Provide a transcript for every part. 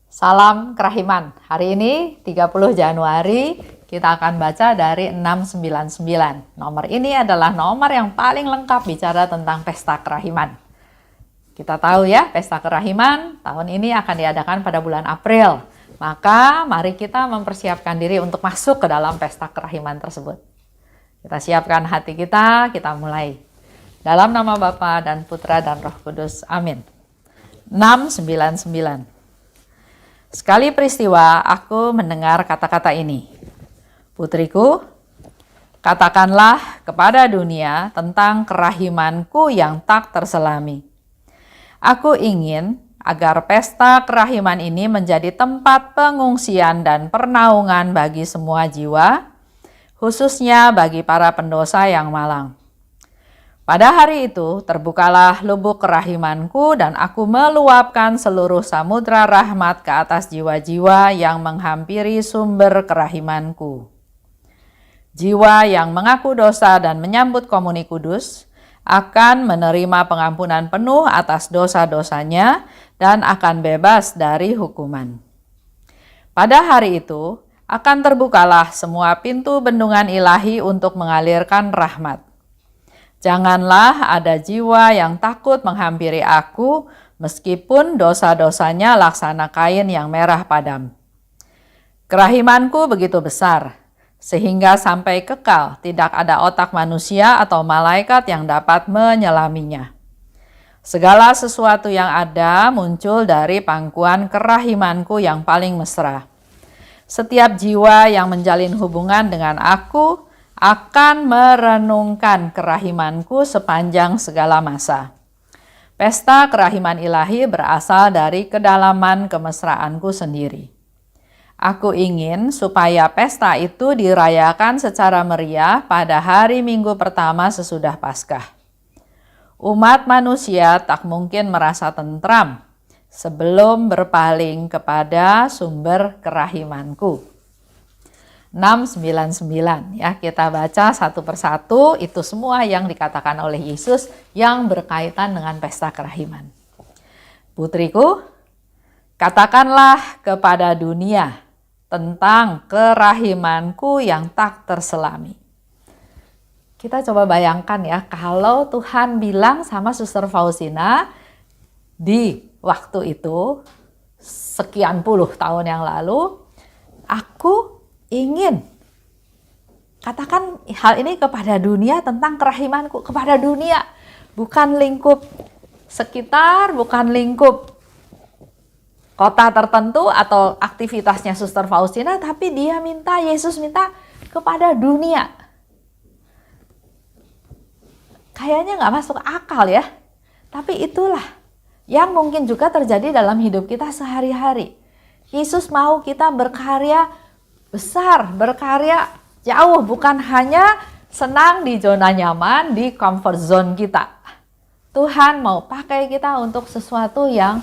Salam Kerahiman. Hari ini 30 Januari kita akan baca dari 699. Nomor ini adalah nomor yang paling lengkap bicara tentang pesta kerahiman. Kita tahu ya, pesta kerahiman tahun ini akan diadakan pada bulan April. Maka mari kita mempersiapkan diri untuk masuk ke dalam pesta kerahiman tersebut. Kita siapkan hati kita mulai. Dalam nama Bapa dan Putra dan Roh Kudus. Amin. 699. Sekali peristiwa aku mendengar kata-kata ini. Putriku, katakanlah kepada dunia tentang kerahimanku yang tak terselami. Aku ingin agar pesta kerahiman ini menjadi tempat pengungsian dan pernaungan bagi semua jiwa, khususnya bagi para pendosa yang malang. Pada hari itu terbukalah lubuk kerahimanku dan aku meluapkan seluruh samudra rahmat ke atas jiwa-jiwa yang menghampiri sumber kerahimanku. Jiwa yang mengaku dosa dan menyambut komuni kudus akan menerima pengampunan penuh atas dosa-dosanya dan akan bebas dari hukuman. Pada hari itu akan terbukalah semua pintu bendungan ilahi untuk mengalirkan rahmat. Janganlah ada jiwa yang takut menghampiri aku, meskipun dosa-dosanya laksana kain yang merah padam. Kerahimanku begitu besar, sehingga sampai kekal tidak ada otak manusia atau malaikat yang dapat menyelaminya. Segala sesuatu yang ada muncul dari pangkuan kerahimanku yang paling mesra. Setiap jiwa yang menjalin hubungan dengan aku akan merenungkan kerahimanku sepanjang segala masa. Pesta kerahiman ilahi berasal dari kedalaman kemesraanku sendiri. Aku ingin supaya pesta itu dirayakan secara meriah pada hari Minggu pertama sesudah Paskah. Umat manusia tak mungkin merasa tentram sebelum berpaling kepada sumber kerahimanku. 699 ya, kita baca satu persatu itu semua yang dikatakan oleh Yesus yang berkaitan dengan pesta kerahiman. Putriku, katakanlah kepada dunia tentang kerahimanku yang tak terselami. Kita coba bayangkan ya, kalau Tuhan bilang sama Suster Faustina di waktu itu sekian puluh tahun yang lalu, aku ingin katakan hal ini kepada dunia tentang kerahimanku, kepada dunia, bukan lingkup sekitar, bukan lingkup kota tertentu atau aktivitasnya Suster Faustina, tapi Yesus minta kepada dunia. Kayaknya nggak masuk akal ya, tapi itulah yang mungkin juga terjadi dalam hidup kita sehari-hari. Yesus mau kita berkarya besar, berkarya jauh, bukan hanya senang di zona nyaman, di comfort zone kita. Tuhan mau pakai kita untuk sesuatu yang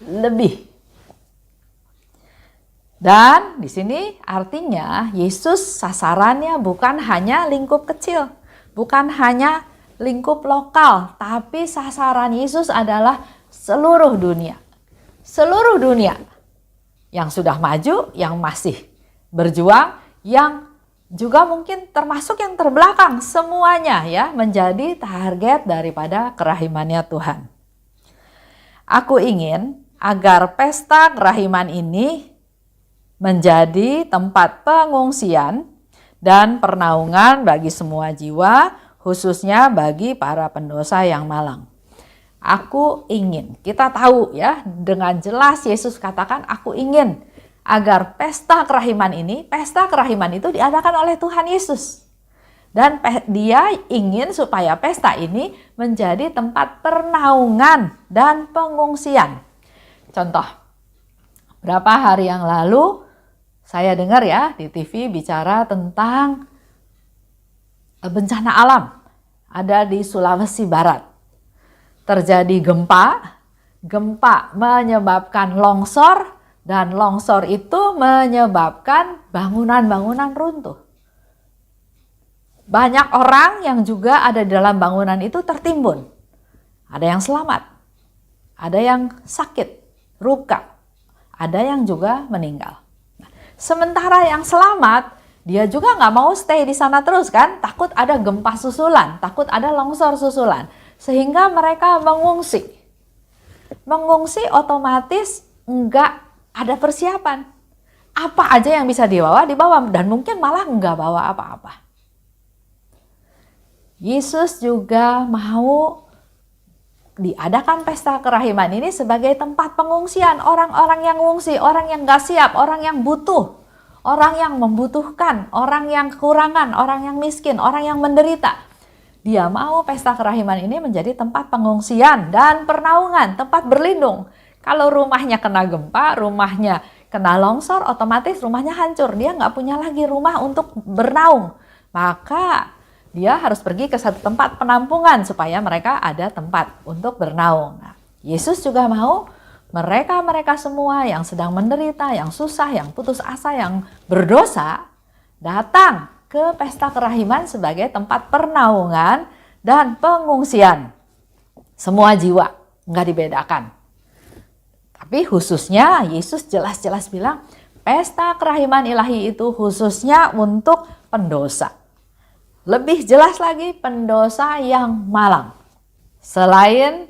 lebih. Dan di sini artinya Yesus sasarannya bukan hanya lingkup kecil, bukan hanya lingkup lokal, tapi sasaran Yesus adalah seluruh dunia. Seluruh dunia yang sudah maju, yang masih berjuang, yang juga mungkin termasuk yang terbelakang, semuanya ya menjadi target daripada kerahimannya Tuhan. Aku ingin agar pesta kerahiman ini menjadi tempat pengungsian dan pernaungan bagi semua jiwa, khususnya bagi para pendosa yang malang. Aku ingin, kita tahu ya, dengan jelas Yesus katakan aku ingin agar pesta kerahiman itu diadakan oleh Tuhan Yesus. Dan dia ingin supaya pesta ini menjadi tempat pernaungan dan pengungsian. Contoh, berapa hari yang lalu saya dengar ya di TV bicara tentang bencana alam. Ada di Sulawesi Barat. Terjadi gempa menyebabkan longsor, dan longsor itu menyebabkan bangunan-bangunan runtuh. Banyak orang yang juga ada di dalam bangunan itu tertimbun. Ada yang selamat, ada yang sakit, luka, ada yang juga meninggal. Nah, sementara yang selamat, dia juga nggak mau stay di sana terus kan, takut ada gempa susulan, takut ada longsor susulan, sehingga mereka mengungsi. Mengungsi otomatis nggak ada persiapan. Apa aja yang bisa dibawa, dan mungkin malah nggak bawa apa-apa. Yesus juga mau diadakan pesta kerahiman ini sebagai tempat pengungsian orang-orang yang ngungsi, orang yang gak siap, orang yang butuh, orang yang membutuhkan, orang yang kekurangan, orang yang miskin, orang yang menderita. Dia mau pesta kerahiman ini menjadi tempat pengungsian dan pernaungan, tempat berlindung. Kalau rumahnya kena gempa, rumahnya kena longsor, otomatis rumahnya hancur. Dia nggak punya lagi rumah untuk bernaung. Maka dia harus pergi ke satu tempat penampungan supaya mereka ada tempat untuk bernaung. Nah, Yesus juga mau mereka semua yang sedang menderita, yang susah, yang putus asa, yang berdosa, datang ke pesta kerahiman sebagai tempat pernaungan dan pengungsian. Semua jiwa, nggak dibedakan. Tapi khususnya Yesus jelas-jelas bilang, pesta kerahiman ilahi itu khususnya untuk pendosa. Lebih jelas lagi, pendosa yang malang. Selain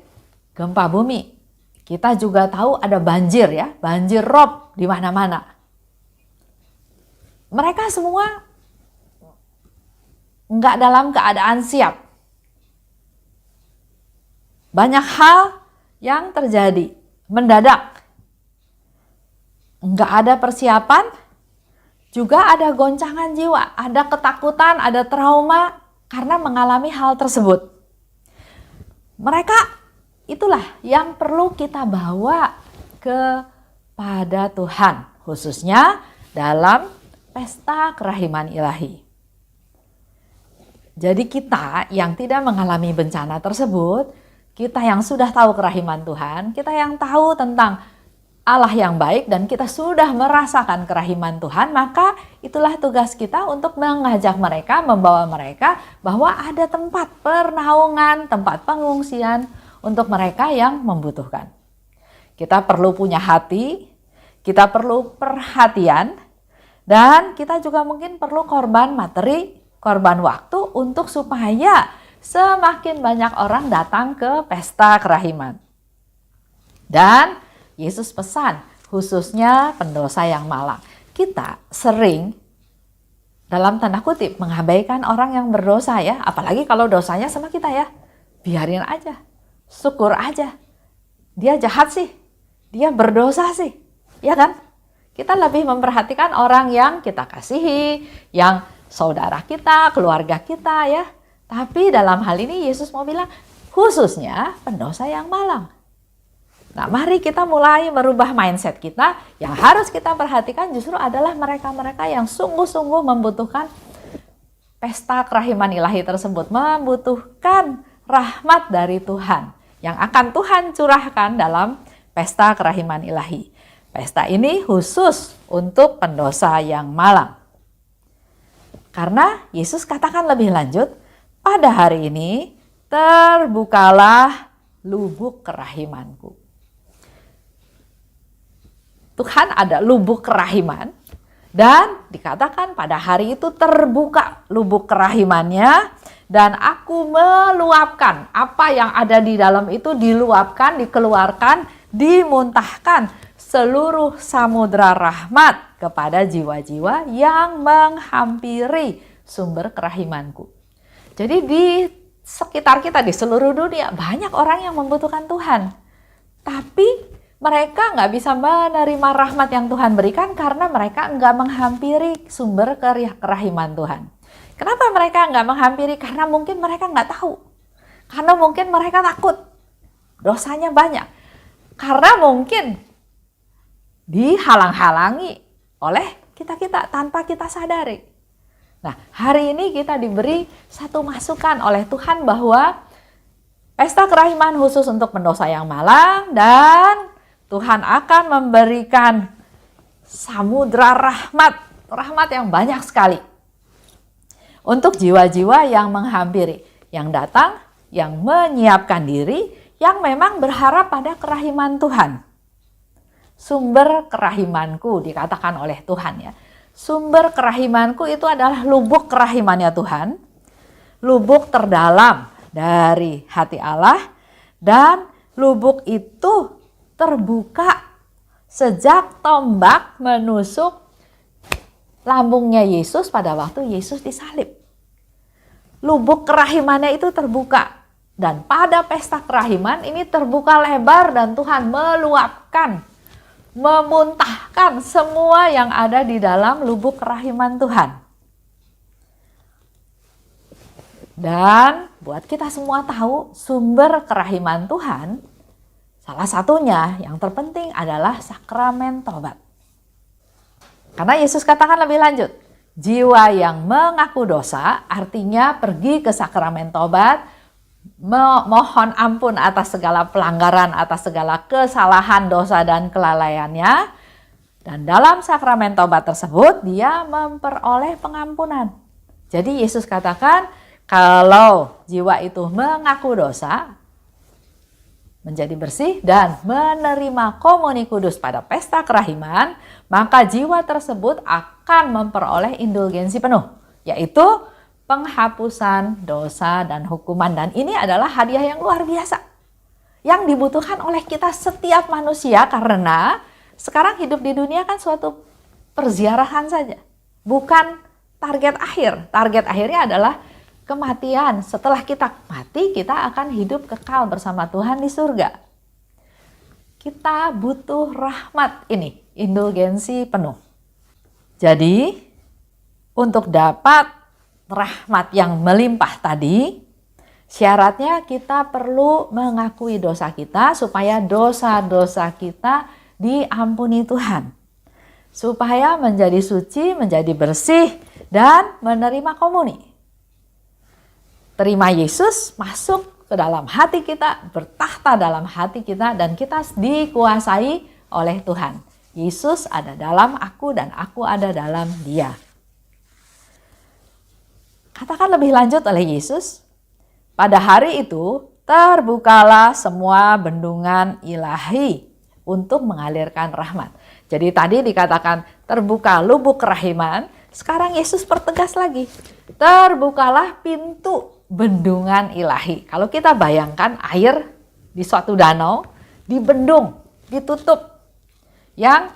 gempa bumi, kita juga tahu ada banjir ya, banjir rob di mana-mana. Mereka semua nggak dalam keadaan siap. Banyak hal yang terjadi mendadak. Nggak ada persiapan, juga ada goncangan jiwa, ada ketakutan, ada trauma karena mengalami hal tersebut. Mereka itulah yang perlu kita bawa kepada Tuhan, khususnya dalam pesta kerahiman ilahi. Jadi kita yang tidak mengalami bencana tersebut, kita yang sudah tahu kerahiman Tuhan, kita yang tahu tentang Allah yang baik dan kita sudah merasakan kerahiman Tuhan, maka itulah tugas kita untuk mengajak mereka, membawa mereka bahwa ada tempat pernaungan, tempat pengungsian untuk mereka yang membutuhkan. Kita perlu punya hati, kita perlu perhatian, dan kita juga mungkin perlu korban materi, korban waktu untuk supaya semakin banyak orang datang ke pesta kerahiman. Dan Yesus pesan, khususnya pendosa yang malang. Kita sering, dalam tanda kutip, mengabaikan orang yang berdosa ya. Apalagi kalau dosanya sama kita ya. Biarin aja, syukur aja. Dia jahat sih, dia berdosa sih. Ya kan? Kita lebih memperhatikan orang yang kita kasihi, yang saudara kita, keluarga kita ya. Tapi dalam hal ini Yesus mau bilang, khususnya pendosa yang malang. Nah, mari kita mulai merubah mindset kita. Yang harus kita perhatikan justru adalah mereka-mereka yang sungguh-sungguh membutuhkan pesta kerahiman ilahi tersebut, membutuhkan rahmat dari Tuhan yang akan Tuhan curahkan dalam pesta kerahiman ilahi. Pesta ini khusus untuk pendosa yang malang. Karena Yesus katakan lebih lanjut, pada hari ini terbukalah lubuk kerahimanku. Tuhan ada lubuk kerahiman dan dikatakan pada hari itu terbuka lubuk kerahimannya dan aku meluapkan apa yang ada di dalam itu, diluapkan, dikeluarkan, dimuntahkan seluruh samudra rahmat kepada jiwa-jiwa yang menghampiri sumber kerahimanku. Jadi di sekitar kita, di seluruh dunia banyak orang yang membutuhkan Tuhan, tapi mereka nggak bisa menerima rahmat yang Tuhan berikan karena mereka nggak menghampiri sumber kerahiman Tuhan. Kenapa mereka nggak menghampiri? Karena mungkin mereka nggak tahu. Karena mungkin mereka takut. Dosanya banyak. Karena mungkin dihalang-halangi oleh kita-kita tanpa kita sadari. Nah, hari ini kita diberi satu masukan oleh Tuhan bahwa pesta kerahiman khusus untuk pendosa yang malang dan Tuhan akan memberikan samudra rahmat yang banyak sekali untuk jiwa-jiwa yang menghampiri, yang datang, yang menyiapkan diri, yang memang berharap pada kerahiman Tuhan. Sumber kerahimanku dikatakan oleh Tuhan ya. Sumber kerahimanku itu adalah lubuk kerahimannya Tuhan. Lubuk terdalam dari hati Allah, dan lubuk itu terbuka sejak tombak menusuk lambungnya Yesus pada waktu Yesus disalib. Lubuk kerahimannya itu terbuka, dan pada pesta kerahiman ini terbuka lebar dan Tuhan meluapkan, memuntahkan semua yang ada di dalam lubuk kerahiman Tuhan. Dan buat kita semua tahu, sumber kerahiman Tuhan, salah satunya yang terpenting adalah sakramen tobat. Karena Yesus katakan lebih lanjut, jiwa yang mengaku dosa artinya pergi ke sakramen tobat, mohon ampun atas segala pelanggaran, atas segala kesalahan, dosa, dan kelalaiannya. Dan dalam sakramen tobat tersebut, dia memperoleh pengampunan. Jadi Yesus katakan, kalau jiwa itu mengaku dosa, menjadi bersih, dan menerima komuni kudus pada pesta kerahiman, maka jiwa tersebut akan memperoleh indulgensi penuh, yaitu penghapusan dosa dan hukuman. Dan ini adalah hadiah yang luar biasa, yang dibutuhkan oleh kita setiap manusia, karena sekarang hidup di dunia kan suatu perziarahan saja, bukan target akhir. Target akhirnya adalah kematian. Setelah kita mati, kita akan hidup kekal bersama Tuhan di surga. Kita butuh rahmat ini, indulgensi penuh. Jadi, untuk dapat rahmat yang melimpah tadi, syaratnya kita perlu mengakui dosa kita supaya dosa-dosa kita diampuni Tuhan. Supaya menjadi suci, menjadi bersih, dan menerima komuni. Terima Yesus masuk ke dalam hati kita, bertahta dalam hati kita, dan kita dikuasai oleh Tuhan. Yesus ada dalam aku dan aku ada dalam Dia. Katakan lebih lanjut oleh Yesus, pada hari itu terbukalah semua bendungan ilahi untuk mengalirkan rahmat. Jadi tadi dikatakan terbuka lubuk kerahiman, sekarang Yesus pertegas lagi. Terbukalah pintu bendungan ilahi. Kalau kita bayangkan air di suatu danau, dibendung, ditutup, yang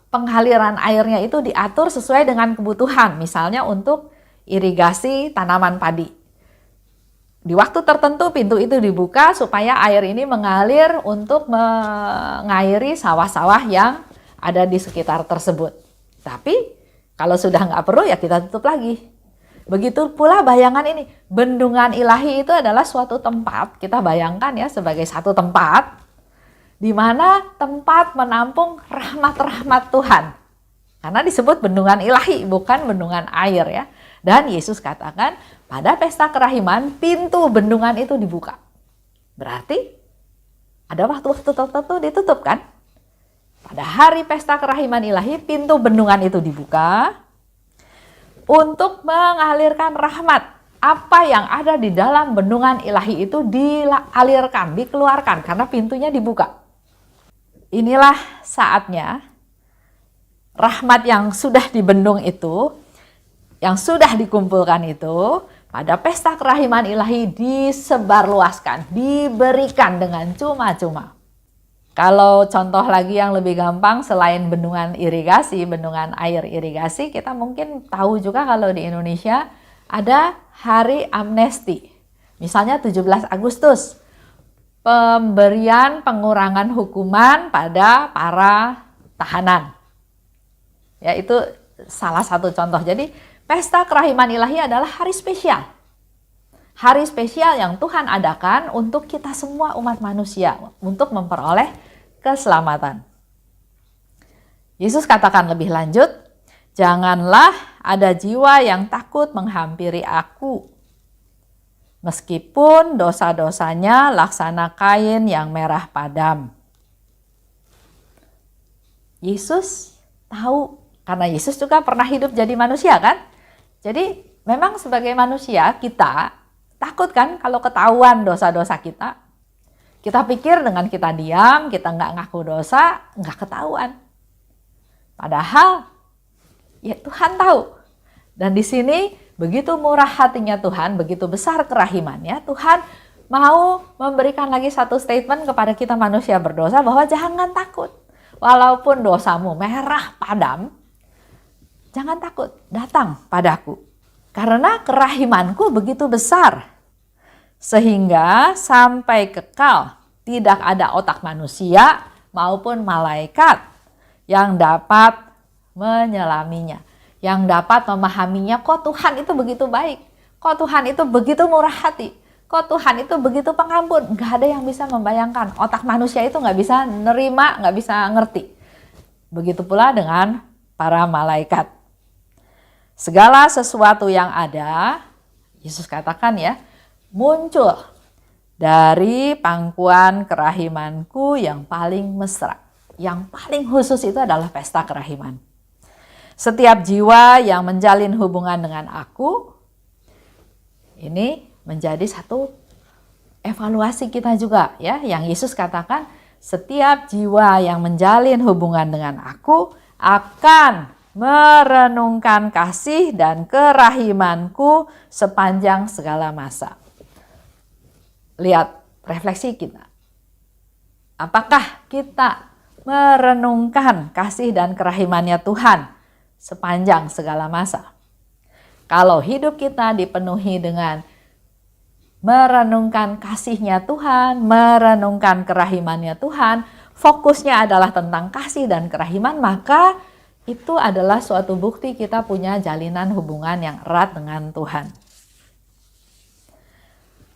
pengaliran airnya itu diatur sesuai dengan kebutuhan, misalnya untuk irigasi tanaman padi. Di waktu tertentu pintu itu dibuka supaya air ini mengalir untuk mengairi sawah-sawah yang ada di sekitar tersebut. Tapi kalau sudah nggak perlu ya kita tutup lagi. Begitu pula bayangan ini, bendungan ilahi itu adalah suatu tempat, kita bayangkan ya sebagai satu tempat, di mana tempat menampung rahmat-rahmat Tuhan. Karena disebut bendungan ilahi, bukan bendungan air ya. Dan Yesus katakan, pada pesta kerahiman, pintu bendungan itu dibuka. Berarti, ada waktu-waktu tertentu ditutup kan? Pada hari pesta kerahiman ilahi, pintu bendungan itu dibuka, untuk mengalirkan rahmat. Apa yang ada di dalam bendungan ilahi itu dialirkan, dikeluarkan karena pintunya dibuka. Inilah saatnya rahmat yang sudah dibendung itu, yang sudah dikumpulkan itu, pada pesta kerahiman ilahi disebarluaskan, diberikan dengan cuma-cuma. Kalau contoh lagi yang lebih gampang, selain bendungan irigasi, bendungan air irigasi, kita mungkin tahu juga kalau di Indonesia ada hari amnesti. Misalnya 17 Agustus, pemberian pengurangan hukuman pada para tahanan. Ya, itu salah satu contoh. Jadi pesta kerahiman ilahi adalah hari spesial. Hari spesial yang Tuhan adakan untuk kita semua umat manusia, untuk memperoleh keselamatan. Yesus katakan lebih lanjut, janganlah ada jiwa yang takut menghampiri aku, meskipun dosa-dosanya laksana kain yang merah padam. Yesus tahu, karena Yesus juga pernah hidup jadi manusia kan? Jadi memang sebagai manusia kita takut kan kalau ketahuan dosa-dosa kita. Kita pikir dengan kita diam, kita nggak ngaku dosa, nggak ketahuan. Padahal ya Tuhan tahu. Dan di sini begitu murah hatinya Tuhan, begitu besar kerahimannya, Tuhan mau memberikan lagi satu statement kepada kita manusia berdosa bahwa jangan takut. Walaupun dosamu merah padam, jangan takut, datang padaku. Karena kerahimanku begitu besar. Sehingga sampai kekal tidak ada otak manusia maupun malaikat yang dapat menyelaminya, yang dapat memahaminya. Kok Tuhan itu begitu baik, kok Tuhan itu begitu murah hati, kok Tuhan itu begitu pengampun. Gak ada yang bisa membayangkan, otak manusia itu gak bisa nerima, gak bisa ngerti. Begitu pula dengan para malaikat. Segala sesuatu yang ada, Yesus katakan ya, muncul dari pangkuan kerahimanku yang paling mesra. Yang paling khusus itu adalah pesta kerahiman. Setiap jiwa yang menjalin hubungan dengan aku, ini menjadi satu evaluasi kita juga ya. Yang Yesus katakan, setiap jiwa yang menjalin hubungan dengan aku akan merenungkan kasih dan kerahimanku sepanjang segala masa. Lihat refleksi kita. Apakah kita merenungkan kasih dan kerahimannya Tuhan sepanjang segala masa? Kalau hidup kita dipenuhi dengan merenungkan kasih-Nya Tuhan, merenungkan kerahimannya Tuhan, fokusnya adalah tentang kasih dan kerahiman, maka itu adalah suatu bukti kita punya jalinan hubungan yang erat dengan Tuhan.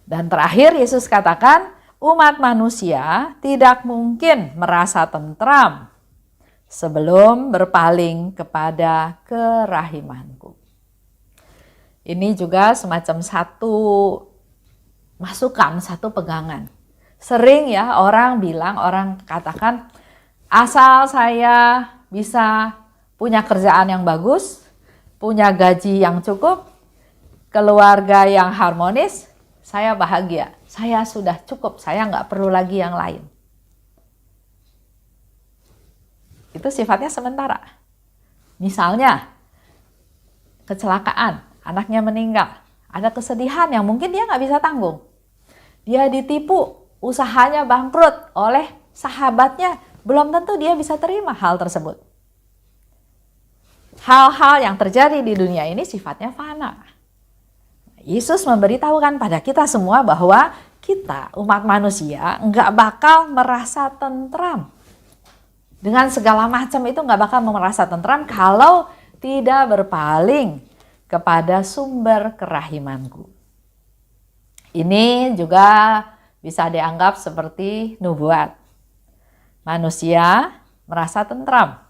Dan terakhir Yesus katakan, umat manusia tidak mungkin merasa tentram sebelum berpaling kepada kerahimanku. Ini juga semacam satu masukan, satu pegangan. Sering ya orang katakan, asal saya bisa punya kerjaan yang bagus, punya gaji yang cukup, keluarga yang harmonis, saya bahagia, saya sudah cukup, saya nggak perlu lagi yang lain. Itu sifatnya sementara. Misalnya, kecelakaan, anaknya meninggal, ada kesedihan yang mungkin dia nggak bisa tanggung. Dia ditipu, usahanya bangkrut oleh sahabatnya, belum tentu dia bisa terima hal tersebut. Hal-hal yang terjadi di dunia ini sifatnya fana. Yesus memberitahukan pada kita semua bahwa kita umat manusia nggak bakal merasa tentram. Dengan segala macam itu nggak bakal merasa tentram kalau tidak berpaling kepada sumber kerahimanku. Ini juga bisa dianggap seperti nubuat. Manusia merasa tentram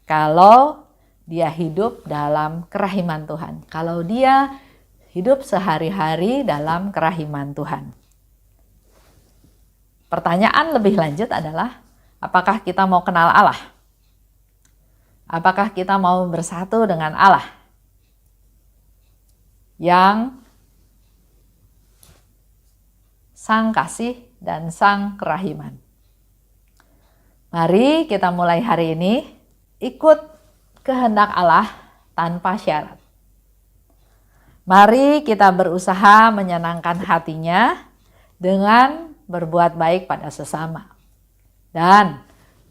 kalau dia hidup dalam kerahiman Tuhan. Kalau dia hidup sehari-hari dalam kerahiman Tuhan. Pertanyaan lebih lanjut adalah, apakah kita mau kenal Allah? Apakah kita mau bersatu dengan Allah yang Sang Kasih dan Sang Kerahiman? Mari kita mulai hari ini ikut kehendak Allah tanpa syarat. Mari kita berusaha menyenangkan hatinya dengan berbuat baik pada sesama. Dan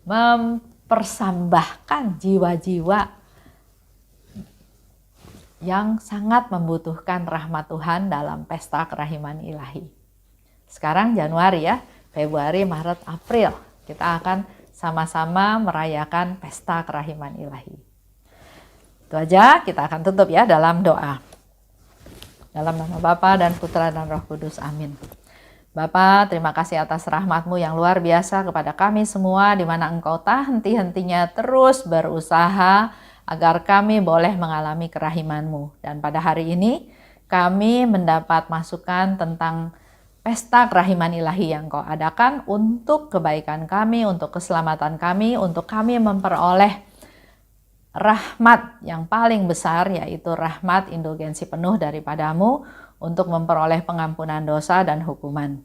mempersembahkan jiwa-jiwa yang sangat membutuhkan rahmat Tuhan dalam pesta kerahiman ilahi. Sekarang Januari ya, Februari, Maret, April. Kita akan sama-sama merayakan pesta kerahiman ilahi. Itu aja, kita akan tutup ya dalam doa. Dalam nama Bapa dan Putra dan Roh Kudus. Amin. Bapa, terima kasih atas rahmat-Mu yang luar biasa kepada kami semua, di mana Engkau tak henti-hentinya terus berusaha agar kami boleh mengalami kerahiman-Mu. Dan pada hari ini kami mendapat masukan tentang pesta kerahiman ilahi yang Kau adakan untuk kebaikan kami, untuk keselamatan kami, untuk kami memperoleh rahmat yang paling besar, yaitu rahmat indulgensi penuh daripada-Mu untuk memperoleh pengampunan dosa dan hukuman.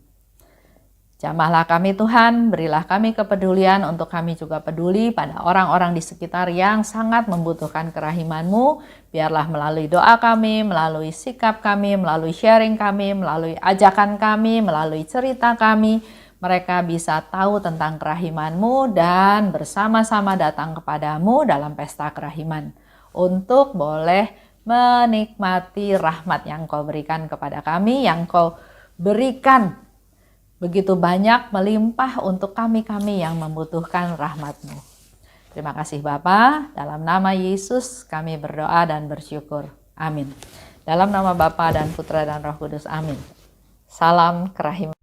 Jamahlah kami Tuhan, berilah kami kepedulian untuk kami juga peduli pada orang-orang di sekitar yang sangat membutuhkan kerahiman-Mu. Biarlah melalui doa kami, melalui sikap kami, melalui sharing kami, melalui ajakan kami, melalui cerita kami, mereka bisa tahu tentang kerahiman-Mu dan bersama-sama datang kepadamu dalam pesta kerahiman untuk boleh menikmati rahmat yang Kau berikan kepada kami, yang Kau berikan begitu banyak melimpah untuk kami-kami yang membutuhkan rahmat-Mu. Terima kasih Bapa, dalam nama Yesus kami berdoa dan bersyukur. Amin. Dalam nama Bapa dan Putra dan Roh Kudus. Amin. Salam kerahiman.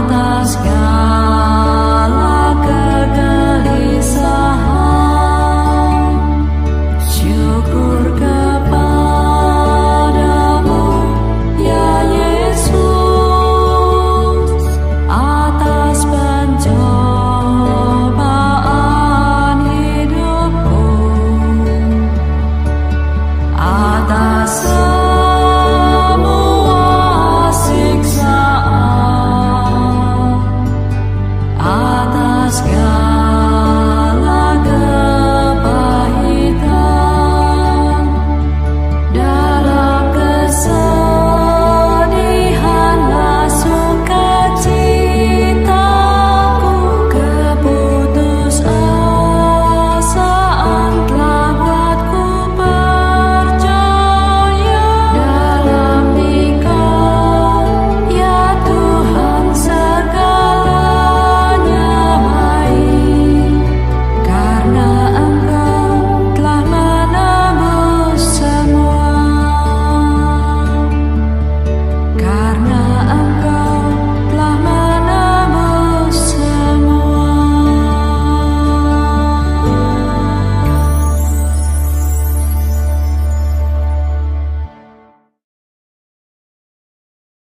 atas